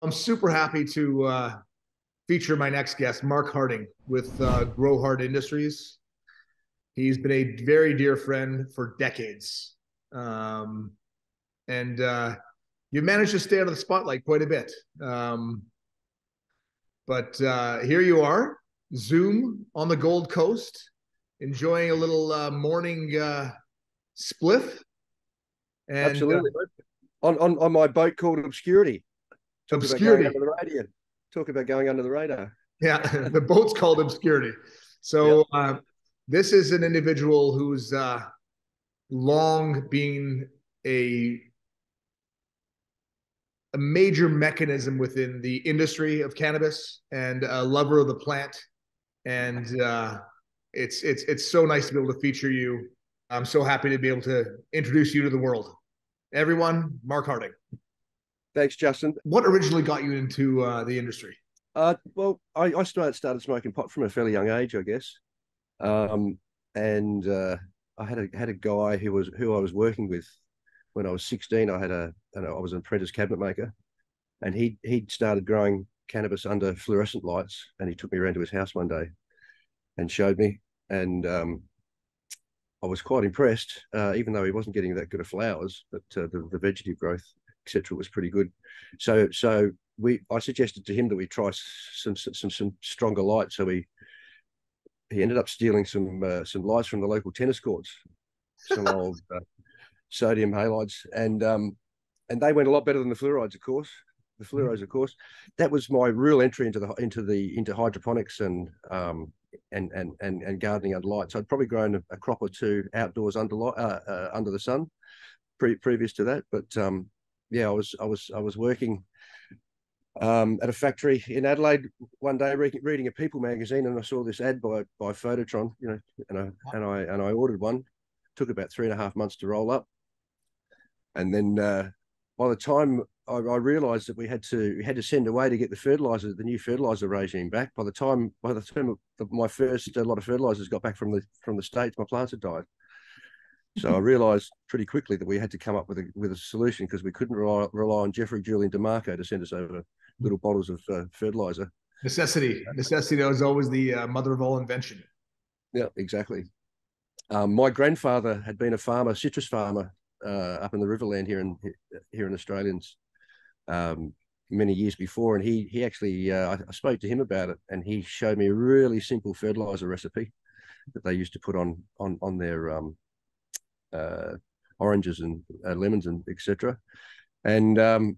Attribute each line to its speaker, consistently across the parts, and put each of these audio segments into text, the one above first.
Speaker 1: I'm super happy to feature my next guest, Marc Harding with Growhard Industries. He's been a very dear friend for decades. Um, and You've managed to stay out of the spotlight quite a bit. But Here you are, Zoom on the Gold Coast, enjoying a little morning spliff and
Speaker 2: Absolutely. On my boat called Obscurity. Talk about going
Speaker 1: obscurity.
Speaker 2: under the radar. Talk about going under the radar.
Speaker 1: Yeah, the boat's called Obscurity.
Speaker 2: Yep.
Speaker 1: So this is an individual who's long been a a major mechanism within the industry of cannabis and a lover of the plant. And it's so nice to be able to feature you. I'm so happy to be able to introduce you to the world. Everyone, Marc Harding.
Speaker 2: Thanks, Justin.
Speaker 1: What originally got you into the industry?
Speaker 2: I started smoking pot from a fairly young age, I guess. Um, and I had a guy who I was working with when I was 16. I was an apprentice cabinet maker, and he'd started growing cannabis under fluorescent lights, and he took me around to his house one day and showed me, and I was quite impressed, even though he wasn't getting that good of flowers, but the vegetative growth, etc., was pretty good. I suggested to him that we try some stronger lights. So he ended up stealing some lights from the local tennis courts, some old sodium halides, and they went a lot better than the fluorides, of course. The fluoros, of course. That was my real entry into hydroponics and gardening under lights. I'd probably grown a crop or two outdoors under the sun previous to that, but yeah, I was working at a factory in Adelaide one day, reading a People magazine, and I saw this ad by Phototron, and I ordered one. Took about 3.5 months to roll up, and then by the time I realised that we had to send away to get the new fertilizer regime back. By the time my first lot of fertilizers got back from the States, my plants had died. So I realised pretty quickly that we had to come up with a solution, because we couldn't rely on Jeffrey, Julian DeMarco to send us over little bottles of fertilizer.
Speaker 1: Necessity is always the mother of all invention.
Speaker 2: Yeah, exactly. My grandfather had been a farmer, citrus farmer, up in the Riverland here in Australians, many years before, and he actually I spoke to him about it, and he showed me a really simple fertilizer recipe that they used to put on their oranges and lemons and etc. And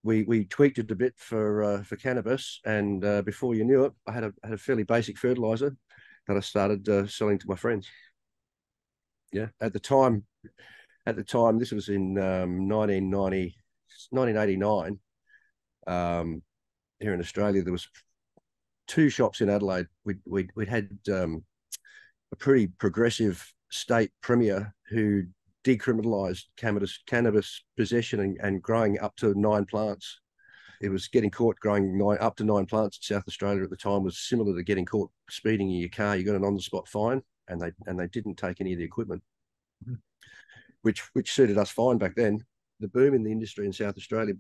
Speaker 2: we tweaked it a bit for cannabis, and before you knew it, I had a fairly basic fertilizer that I started selling to my friends. Yeah, at the time, this was in 1989. Here in Australia, there was 2 shops in Adelaide. We'd had a pretty progressive state premier who decriminalised cannabis possession and growing up to 9 plants. It was getting caught growing up to 9 plants in South Australia at the time was similar to getting caught speeding in your car. You got an on-the-spot fine, and they didn't take any of the equipment, which suited us fine back then. The boom in the industry in South Australia,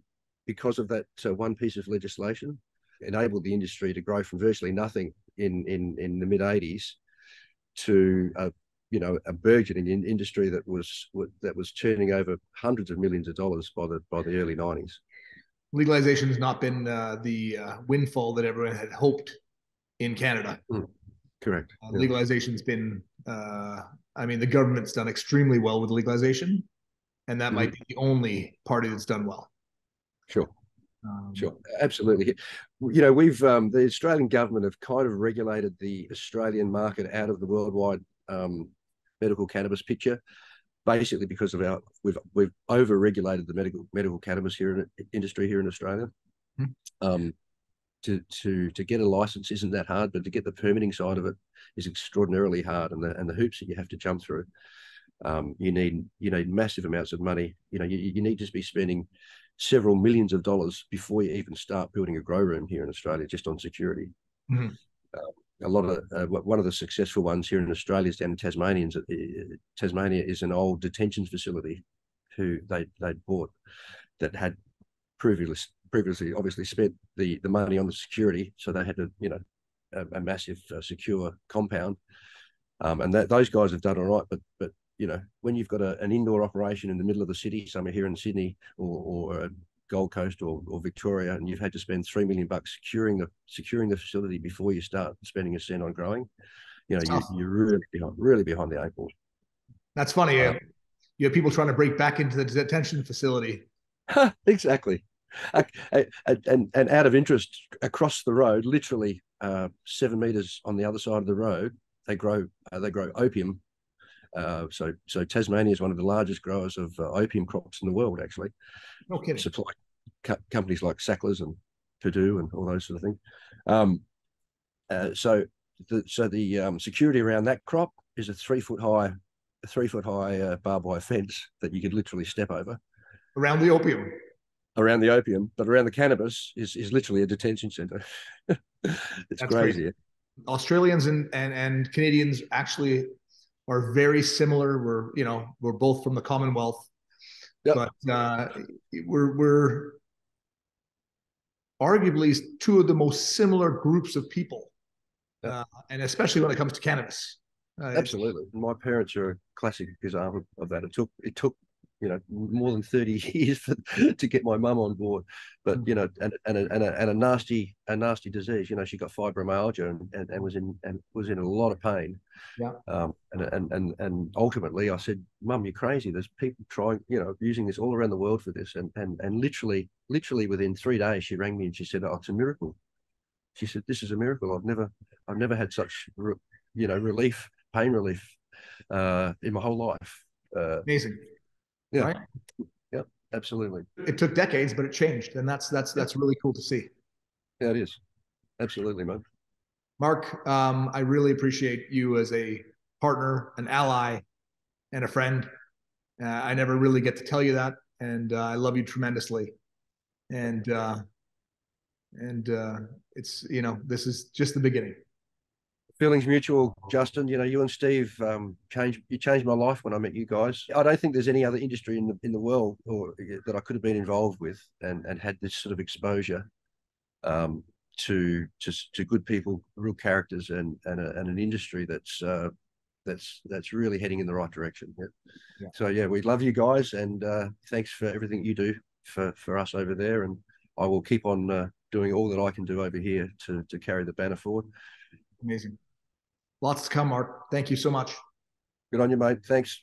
Speaker 2: because of that one piece of legislation, enabled the industry to grow from virtually nothing in the mid '80s to a burgeoning industry that was turning over hundreds of millions of dollars by the early '90s.
Speaker 1: Legalization has not been the windfall that everyone had hoped in Canada.
Speaker 2: Correct.
Speaker 1: Legalization's been, the government's done extremely well with legalization, and that might be the only party that's done well.
Speaker 2: Sure. Sure, absolutely. The Australian government have kind of regulated the Australian market out of the worldwide medical cannabis picture, basically because of we've over-regulated the medical cannabis industry here in Australia. To get a license isn't that hard, but to get the permitting side of it is extraordinarily hard, and the hoops that you have to jump through. You need massive amounts of money. You need to be spending several millions of dollars before you even start building a grow room here in Australia, just on security. A lot of one of the successful ones here in Australia is down in Tasmania. Tasmania is an old detention facility who they bought that had previously obviously spent the money on the security, so they had to, you know, a massive secure compound, and those guys have done all right. But you know, when you've got an indoor operation in the middle of the city, somewhere here in Sydney or Gold Coast or Victoria, and you've had to spend $3 million securing the facility before you start spending a cent on growing, you know, you're really behind the eight ball.
Speaker 1: That's funny. You have people trying to break back into the detention facility.
Speaker 2: Exactly. And out of interest, across the road, literally 7 meters on the other side of the road, they grow opium. So Tasmania is one of the largest growers of opium crops in the world, actually.
Speaker 1: No kidding.
Speaker 2: Supply companies like Sacklers and Purdue and all those sort of things. So the security around that crop is a 3 foot high barbed wire fence that you could literally step over.
Speaker 1: Around the opium.
Speaker 2: Around the opium, but around the cannabis is literally a detention center. It's crazy.
Speaker 1: Australians and Canadians actually are very similar. We're both from the Commonwealth, yep. But we're arguably two of the most similar groups of people, yep. And especially when it comes to cannabis.
Speaker 2: Absolutely, my parents are a classic example of that. It took you know more than 30 years to get my mum on board, but you know, and a nasty disease. You know, she got fibromyalgia and was in a lot of pain.
Speaker 1: Yeah.
Speaker 2: And ultimately, I said, Mum, you're crazy. There's people trying, you know, using this all around the world for this, and literally within 3 days, she rang me and she said, "Oh, it's a miracle." She said, "This is a miracle. I've never had such pain relief in my whole life."
Speaker 1: Amazing.
Speaker 2: Yeah.
Speaker 1: Right?
Speaker 2: Yeah, absolutely.
Speaker 1: It took decades, but it changed. And that's really cool to see.
Speaker 2: Yeah, it is. Absolutely, man.
Speaker 1: Marc, I really appreciate you as a partner, an ally, and a friend. I never really get to tell you that. And I love you tremendously. And it's, you know, this is just the beginning.
Speaker 2: Feelings mutual, Justin. You know, you and Steve changed my life when I met you guys. I don't think there's any other industry in the world that I could have been involved with and had this sort of exposure to good people, real characters, and an industry that's really heading in the right direction. Yeah. Yeah. So yeah, we love you guys, and thanks for everything you do for us over there. And I will keep on doing all that I can do over here to carry the banner forward.
Speaker 1: Amazing. Lots to come, Marc. Thank you so much.
Speaker 2: Good on you, mate. Thanks.